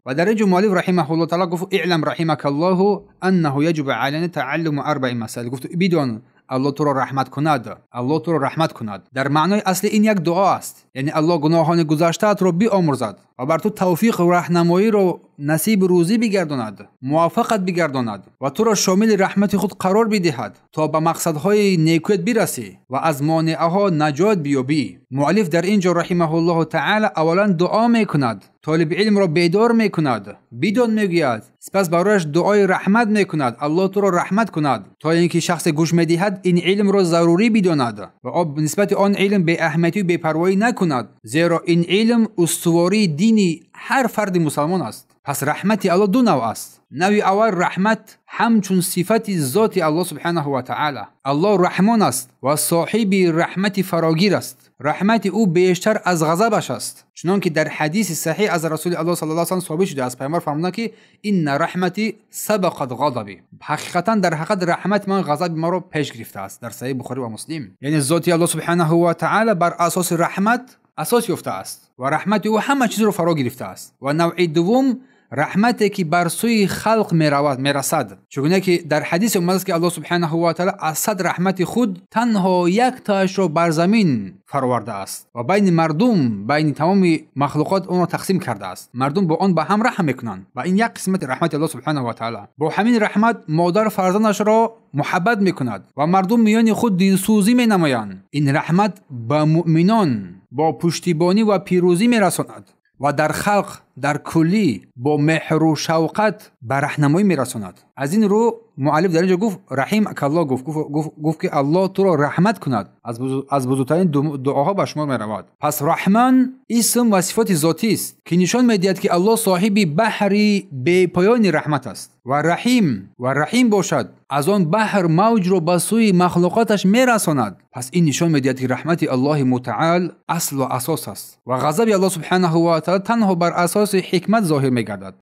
و در اینجا مؤلف رحمه الله تعالی گفت اعلم رحمك الله انه يجب علينا تعلم اربع مسائل. گفت بدون الله تو را رحمت کند، الله تو را رحمت کند. در معنای اصلی این یک دعا است، یعنی الله گناهان گذشته را بیامرزد و بر تو توفیق و راهنمایی را نصیب روزی بگرداند، موافقت بگرداند و تو را شامل رحمت خود قرار بدهد تا به مقصدهای نیکویت برسی و از مانعها نجات بیابی. مؤلف در اینجا رحمه الله تعالی اولا دعا میکند، طالب علم را بیدار میکند، بدون میگوید، سپس برایش دعای رحمت میکند، الله تو را رحمت کند، تا اینکه شخص گوش میدهد این علم را ضروری بداند و نسبت آن علم به اهمیتی و بی‌پروایی نکند، زیرا این علم استواری دینی هر فرد مسلمان است. پس رحمت الله دو نوع است. نوع اول رحمت همچون صفت ذات الله سبحانه و تعالی. الله رحمان است و صاحب رحمت فراگیر است. رحمت او بیشتر از غضبش است، چنان که در حدیث صحیح از رسول الله صلی الله علیه و ثابت شده است. پیامبر فرمودند که این رحمتی سبقت غضبی، حقیقتا در حقیقت رحمت من غضب ما را پیش گرفته است. در صحیح بخاری و مسلم. یعنی ذات الله سبحانه و تعالی بر اساس رحمت اساس یافته است و رحمت او همه چیز را فرا گرفته است. و نوع دوم رحمتی که بر سوی خلق میرسد، چگونه که در حدیث اومده است که الله سبحانه و تعالی از صد رحمت خود تنها یک تاش را بر زمین فرآورده است و بین مردم، بین تمام مخلوقات اون را تقسیم کرده است. مردم با آن به هم رحم میکنند و این یک قسمت رحمت الله سبحانه و تعالی. با همین رحمت مادر فرزندش را محبت میکند و مردم میان خود دلسوزی مینمایند. این رحمت به مؤمنان با پشتیبانی و پیروزی میرساند و در خلق در کلی با مهر و شوقت به راهنمایی میرساند. از این رو مؤلف در اینجا گفت رحمک الله، گفت که الله تو را رحمت کند. از بزرگترین دعاها به شمار میرود. پس رحمان اسم و صفت ذاتی است که نشان میدهد که الله صاحب بحری بی پایان رحمت است و رحیم باشد، از آن بحر موج را به سوی مخلوقاتش میرساند. پس این نشان میدهد که رحمت الله متعال اصل و اساس است و غضب الله سبحانه و تعالی تنها بر اساس حکمت ظاهر میگردد.